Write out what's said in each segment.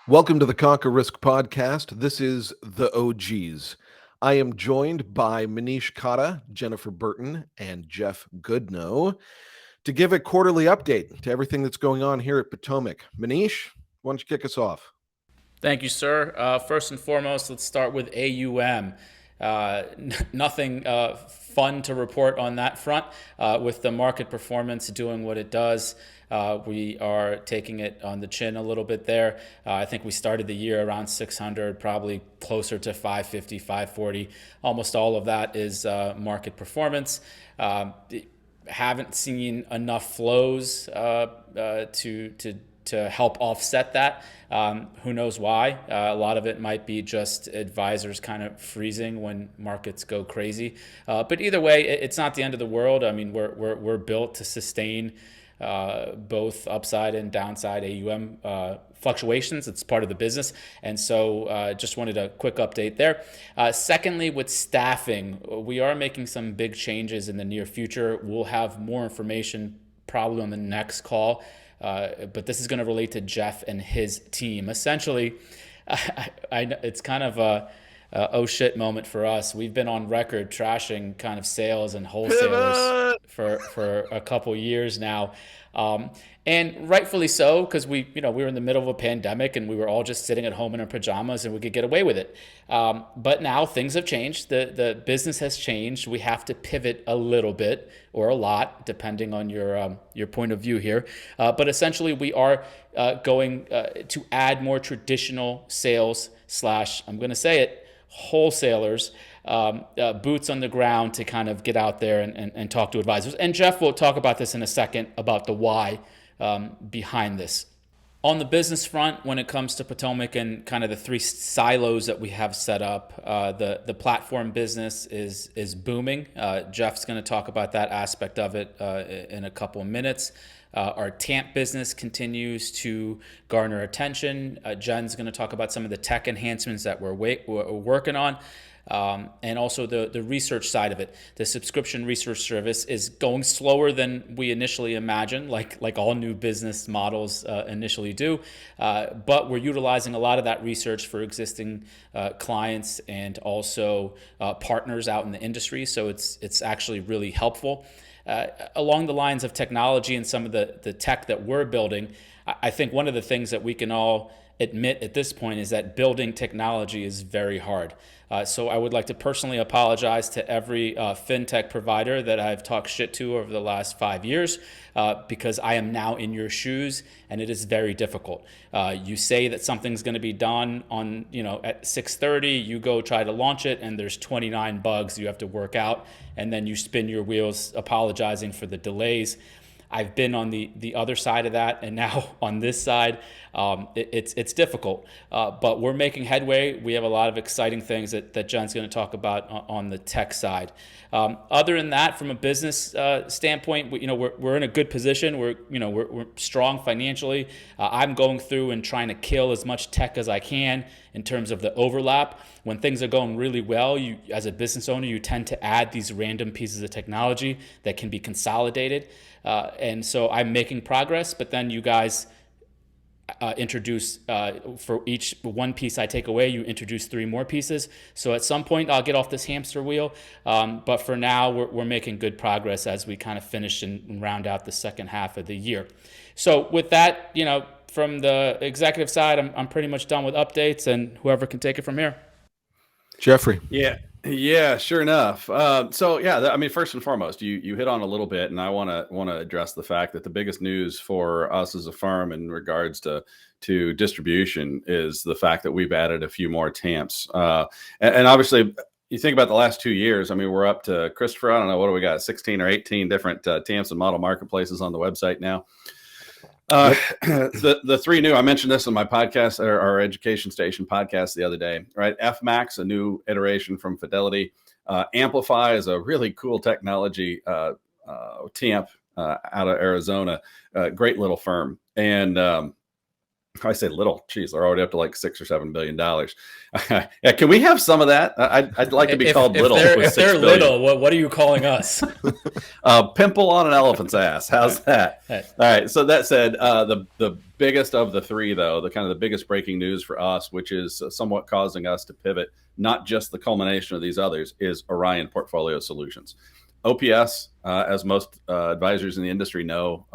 Welcome to the Conquer Risk podcast. This is the OGs. I am joined by Manish Kata, Jennifer Burton, and Jeff Goodnow to give a quarterly update to everything that's going on here at Potomac. Manish, why don't you kick us off? Thank you, sir. First and foremost, let's start with AUM. Nothing fun to report on that front. With the market performance doing what it does, we are taking it on the chin a little bit there. I think we started the year around 600, probably closer to 550, 540. Almost all of that is market performance. Haven't seen enough flows to help offset that. Who knows why? A lot of it might be just advisors kind of freezing when markets go crazy. But either way, it's not the end of the world. I mean, we're built to sustain both upside and downside AUM fluctuations. It's part of the business. And so just wanted a quick update there. Secondly, with staffing, we are making some big changes in the near future. We'll have more information probably on the next call. But this is going to relate to Jeff and his team. Essentially, it's kind of a oh shit moment for us. We've been on record trashing kind of sales and wholesalers for a couple years now. And rightfully so, because we were in the middle of a pandemic and we were all just sitting at home in our pajamas and we could get away with it. But now things have changed. The business has changed. We have to pivot a little bit or a lot, depending on your point of view here. But essentially, we are going to add more traditional sales slash, I'm going to say it, wholesalers, boots on the ground to kind of get out there and talk to advisors. And Jeff will talk about this in a second about the why behind this. On the business front, when it comes to Potomac and kind of the three silos that we have set up, the platform business is booming. Jeff's going to talk about that aspect of it in a couple of minutes. Our TAMP business continues to garner attention. Jen's going to talk about some of the tech enhancements that we're working on. And also the research side of it. The subscription research service is going slower than we initially imagined, like all new business models initially do. But we're utilizing a lot of that research for existing clients and also partners out in the industry. So it's actually really helpful. Along the lines of technology and some of the tech that we're building, I think one of the things that we can all admit at this point is that building technology is very hard. So I would like to personally apologize to every fintech provider that I've talked shit to over the last 5 years because I am now in your shoes and it is very difficult. You say that something's going to be done on, at 6:30, you go try to launch it and there's 29 bugs you have to work out and then you spin your wheels apologizing for the delays. I've been on the other side of that, and now on this side, it's difficult. But we're making headway. We have a lot of exciting things that Jen's going to talk about on the tech side. Other than that, from a business standpoint, we're in a good position. We're strong financially. I'm going through and trying to kill as much tech as I can in terms of the overlap. When things are going really well, you as a business owner, you tend to add these random pieces of technology that can be consolidated. And so I'm making progress, but then you guys introduce for each one piece I take away, you introduce 3 more pieces. So at some point I'll get off this hamster wheel. But for now, we're making good progress as we kind of finish and round out the second half of the year. So with that, from the executive side, I'm pretty much done with updates, and whoever can take it from here. Jeffrey. Yeah, sure enough. First and foremost, you hit on a little bit, and I want to address the fact that the biggest news for us as a firm in regards to distribution is the fact that we've added a few more TAMPs. And obviously, you think about the last 2 years. I mean, we're up to, Christopher, I don't know, what do we got? 16 or 18 different TAMPs and model marketplaces on the website now. The 3 new, I mentioned this on my podcast, or our Education Station podcast the other day, right? FMAX, a new iteration from Fidelity. Amplify is a really cool technology TAMP out of Arizona. Great little firm. And I say little, geez, they're already up to like $6 or $7 billion. Yeah, can we have some of that? I'd like to be called little. If they're little, what are you calling us? Pimple on an elephant's ass. How's that? All right. So that said, the biggest of the three, though, the biggest breaking news for us, which is somewhat causing us to pivot, not just the culmination of these others, is Orion Portfolio Solutions. OPS, as most advisors in the industry know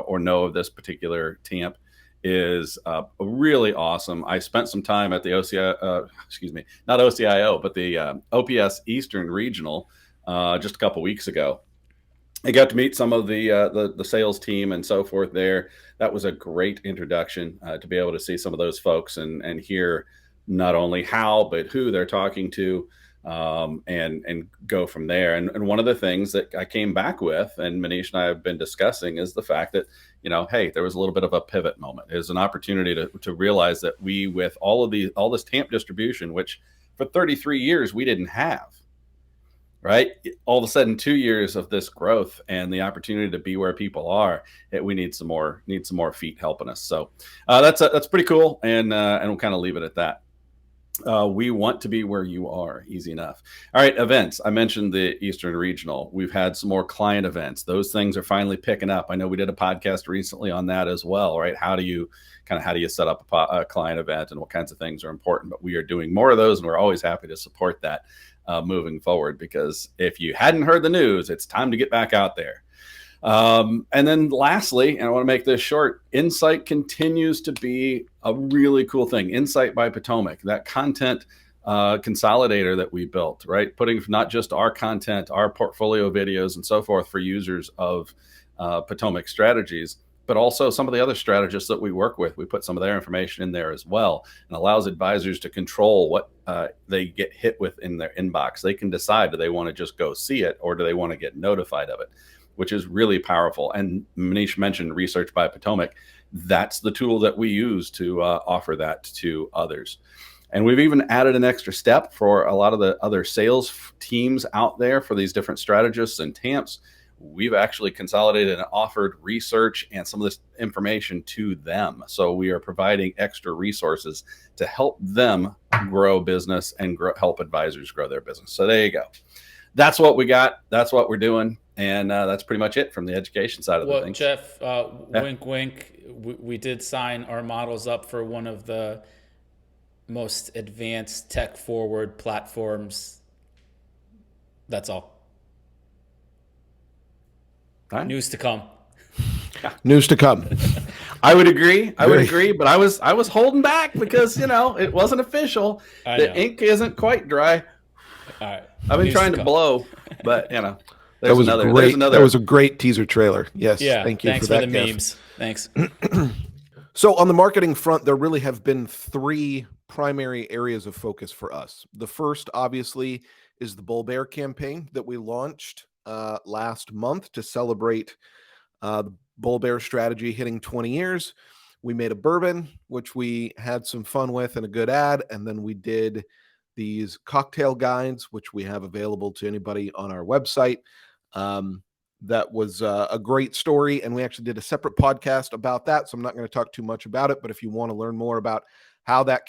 or know of this particular TAMP, is really awesome. I spent some time at the not OCIO, but the OPS Eastern Regional just a couple weeks ago. I got to meet some of the sales team and so forth there. That was a great introduction to be able to see some of those folks and hear not only how, but who they're talking to, and go from there. And one of the things that I came back with, and Manish and I have been discussing, is the fact that, hey, there was a little bit of a pivot moment. It was an opportunity to realize that we, with all this TAMP distribution, which for 33 years we didn't have, right? All of a sudden, 2 years of this growth and the opportunity to be where people are, we need some more feet helping us. So that's pretty cool, and we'll kind of leave it at that. We want to be where you are. Easy enough. All right, events. I mentioned the Eastern Regional. We've had some more client events. Those things are finally picking up. I know we did a podcast recently on that as well, right? How do you set up a client event, and what kinds of things are important? But we are doing more of those, and we're always happy to support that moving forward, because if you hadn't heard the news, it's time to get back out there. And then lastly, and I want to make this short, Insight continues to be a really cool thing. Insight by Potomac, that content consolidator that we built, right? Putting not just our content, our portfolio videos and so forth for users of Potomac strategies, but also some of the other strategists that we work with. We put some of their information in there as well, and allows advisors to control what they get hit with in their inbox. They can decide, do they want to just go see it, or do they want to get notified of it, which is really powerful. And Manish mentioned Research by Potomac. That's the tool that we use to offer that to others. And we've even added an extra step for a lot of the other sales teams out there for these different strategists and TAMPs. We've actually consolidated and offered research and some of this information to them. So we are providing extra resources to help them grow business and help advisors grow their business. So there you go. That's what we got. That's what we're doing. And that's pretty much it from the education side of the thing. Jeff, wink, wink. We did sign our models up for one of the most advanced tech-forward platforms. That's all. All right. News to come. News to come. I would agree. But I was holding back because it wasn't official. The ink isn't quite dry. All right. I've been trying to blow, but That was a great teaser trailer. Yes. Yeah. Thank you Thanks for that, the memes. Thanks. So on the marketing front, there really have been 3 primary areas of focus for us. The first, obviously, is the Bull Bear campaign that we launched last month to celebrate the Bull Bear strategy hitting 20 years. We made a bourbon, which we had some fun with, and a good ad. And then we did these cocktail guides, which we have available to anybody on our website. That was a great story, and we actually did a separate podcast about that, so I'm not going to talk too much about it. But if you want to learn more about how that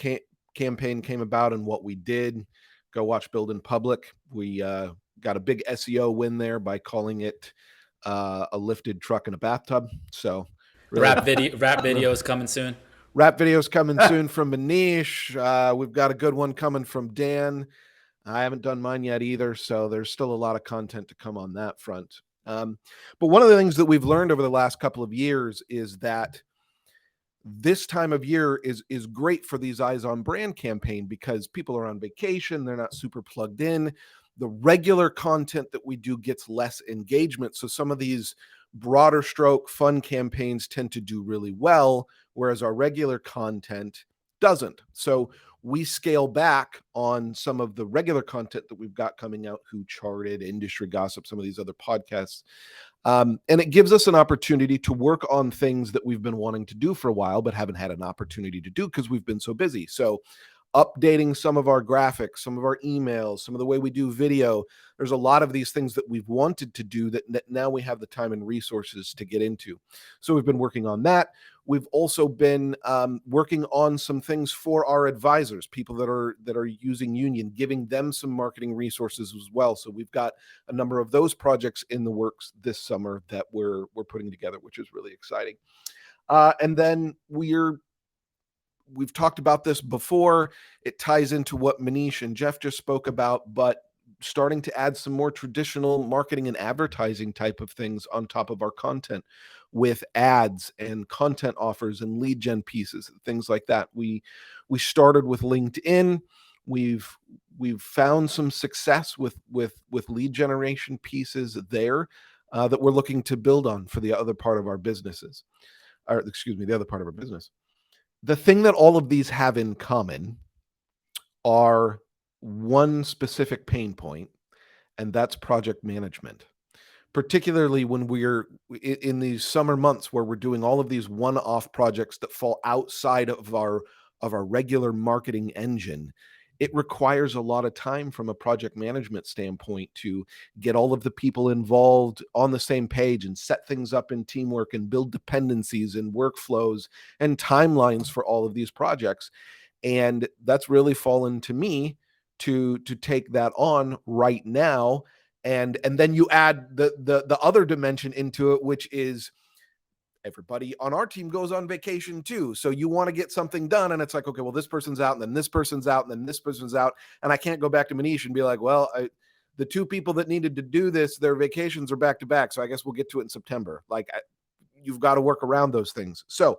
campaign came about and what we did, go watch Build in Public. We got a big SEO win there by calling it a lifted truck in a bathtub. So really, rap videos coming soon. Rap videos coming soon from Manish. We've got a good one coming from Dan. I haven't done mine yet either, so there's still a lot of content to come on that front. But one of the things that we've learned over the last couple of years is that this time of year is great for these Eyes on Brand campaign, because people are on vacation. They're not super plugged in. The regular content that we do gets less engagement. So some of these broader stroke fun campaigns tend to do really well, whereas our regular content doesn't. So we scale back on some of the regular content that we've got coming out, Who Charted, Industry Gossip, some of these other podcasts. And it gives us an opportunity to work on things that we've been wanting to do for a while, but haven't had an opportunity to do because we've been so busy. So updating some of our graphics, some of our emails, some of the way we do video. There's a lot of these things that we've wanted to do that now we have the time and resources to get into. So we've been working on that. We've also been working on some things for our advisors, people that are using Union, giving them some marketing resources as well. So we've got a number of those projects in the works this summer that we're putting together, which is really exciting. And then we've talked about this before. It ties into what Manish and Jeff just spoke about, but starting to add some more traditional marketing and advertising type of things on top of our content with ads and content offers and lead gen pieces, things like that. We started with LinkedIn. We've found some success with lead generation pieces there that we're looking to build on for the other part of our businesses, or excuse me, the other part of our business. The thing that all of these have in common are one specific pain point, and that's project management. Particularly when we're in these summer months where we're doing all of these one-off projects that fall outside of our regular marketing engine. It requires a lot of time from a project management standpoint to get all of the people involved on the same page and set things up in teamwork and build dependencies and workflows and timelines for all of these projects. And that's really fallen to me to take that on right now. And then you add the other dimension into it, which is everybody on our team goes on vacation too. So you want to get something done, and it's like, okay, well, this person's out, and then this person's out, and then this person's out, and I can't go back to Manish and be like, well, the two people that needed to do this, their vacations are back to back, so I guess we'll get to it in September. Like, you've got to work around those things. So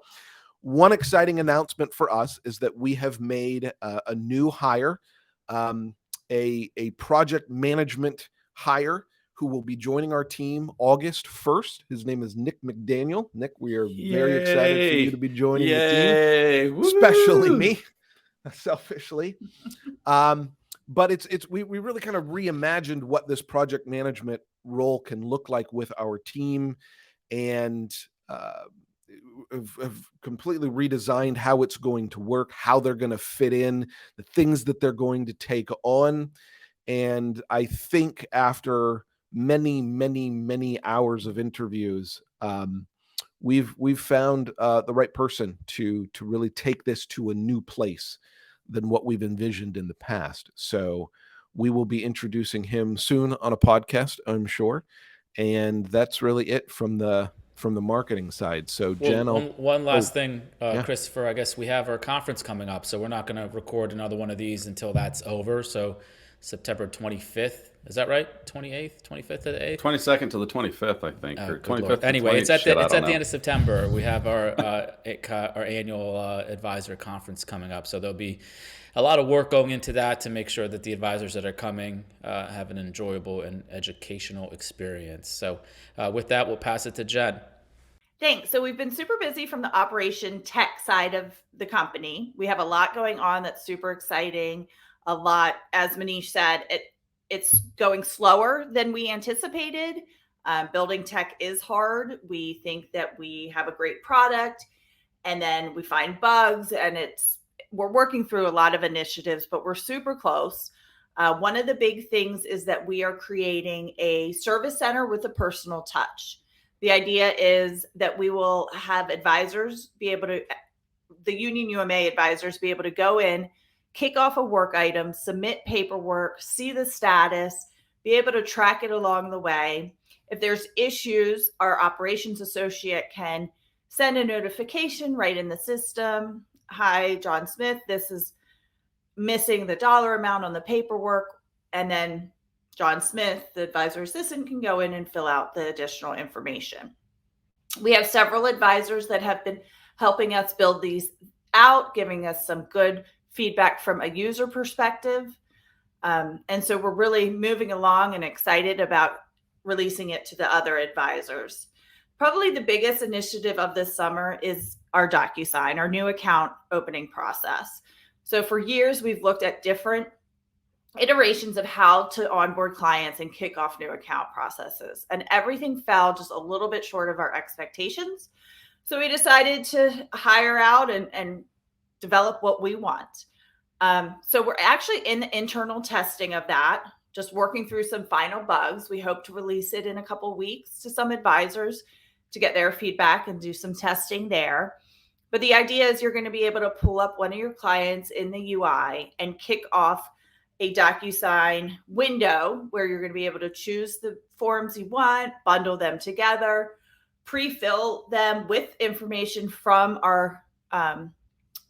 one exciting announcement for us is that we have made a new hire, a project management hire who will be joining our team August 1st. His name is Nick McDaniel. Nick, we are very excited for you to be joining the team, especially me, selfishly. But we really kind of reimagined what this project management role can look like with our team, and have completely redesigned how it's going to work, how they're going to fit in, the things that they're going to take on. And I think after many hours of interviews, we've found the right person to really take this to a new place than what we've envisioned in the past. So we will be introducing him soon on a podcast, I'm sure. And that's really it from the marketing side. So Jen, one last thing, yeah. Christopher, I guess we have our conference coming up, so we're not going to record another one of these until that's over. So September 25th, is that right? 28th, 25th to the 8th? 22nd to the 25th, I think. Or 25th. Anyway, it's at the end of September. We have our annual advisor conference coming up. So there'll be a lot of work going into that to make sure that the advisors that are coming have an enjoyable and educational experience. So with that, we'll pass it to Jen. Thanks. So we've been super busy from the operation tech side of the company. We have a lot going on that's super exciting. A lot, as Manish said, it's going slower than we anticipated. Building tech is hard. We think that we have a great product, and then we find bugs, and we're working through a lot of initiatives, but we're super close. One of the big things is that we are creating a service center with a personal touch. The idea is that we will have advisors the Union UMA advisors be able to go in, kick off a work item, submit paperwork, see the status, be able to track it along the way. If there's issues, our operations associate can send a notification right in the system. Hi, John Smith, this is missing the dollar amount on the paperwork. And then John Smith, the advisor assistant, can go in and fill out the additional information. We have several advisors that have been helping us build these out, giving us some good feedback from a user perspective. And so we're really moving along and excited about releasing it to the other advisors. Probably the biggest initiative of this summer is our DocuSign, our new account opening process. So for years, we've looked at different iterations of how to onboard clients and kick off new account processes. And everything fell just a little bit short of our expectations. So we decided to hire out and develop what we want. So we're actually in the internal testing of that, just working through some final bugs. We hope to release it in a couple weeks to some advisors to get their feedback and do some testing there. But the idea is you're going to be able to pull up one of your clients in the UI and kick off a DocuSign window where you're going to be able to choose the forms you want, bundle them together, pre-fill them with information from our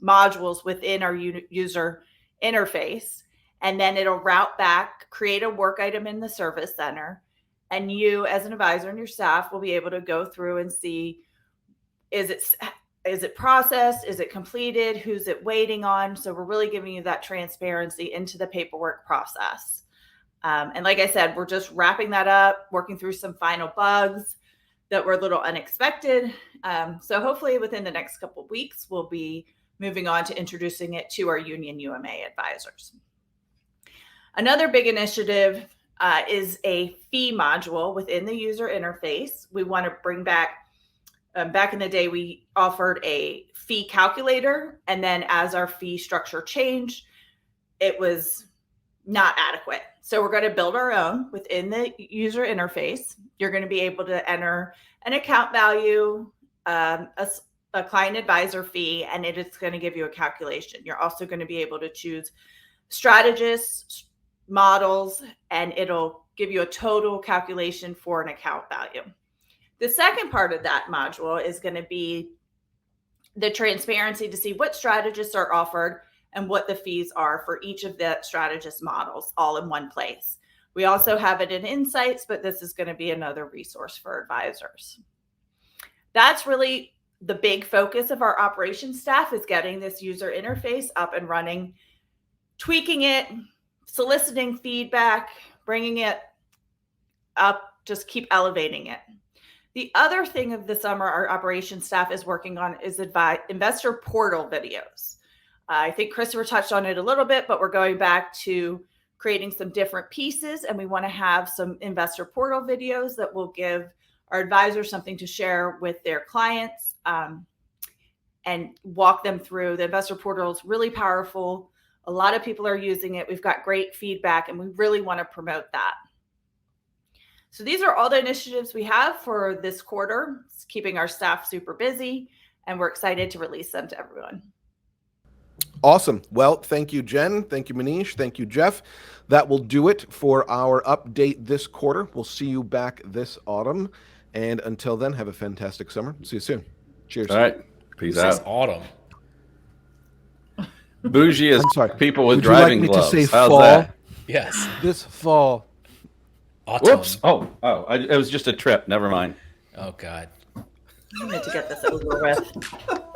modules within our user interface. And then it'll route back, create a work item in the service center. And you as an advisor and your staff will be able to go through and see, is it processed? Is it completed? Who's it waiting on? So we're really giving you that transparency into the paperwork process. And like I said, we're just wrapping that up, working through some final bugs that were a little unexpected. So hopefully within the next couple of weeks, we'll be moving on to introducing it to our Union UMA advisors. Another big initiative is a fee module within the user interface. We want to bring back in the day, we offered a fee calculator, and then as our fee structure changed, it was not adequate. So we're going to build our own within the user interface. You're going to be able to enter an account value, a client advisor fee, and it is going to give you a calculation. You're also going to be able to choose strategists, models, and it'll give you a total calculation for an account value. The second part of that module is going to be the transparency to see what strategists are offered and what the fees are for each of the strategist models all in one place. We also have it in Insights, but this is going to be another resource for advisors. That's really the big focus of our operations staff, is getting this user interface up and running, tweaking it, soliciting feedback, bringing it up, just keep elevating it. The other thing of the summer our operations staff is working on is investor portal videos. I think Christopher touched on it a little bit, but we're going back to creating some different pieces, and we want to have some investor portal videos that will give our advisors something to share with their clients and walk them through. The investor portal is really powerful. A lot of people are using it. We've got great feedback, and we really want to promote that. So these are all the initiatives we have for this quarter. It's keeping our staff super busy, and we're excited to release them to everyone. Awesome. Well, thank you, Jen. Thank you, Manish. Thank you, Jeff. That will do it for our update this quarter. We'll see you back this autumn. And until then, have a fantastic summer. See you soon. Cheers. All right. Peace This is out. autumn. Bougie is I'm sorry. people with Would you like driving me to gloves. say How's fall? that? Yes. This fall. Autumn. Whoops. It was just a trip. Never mind. Oh, God. I need to get this over with.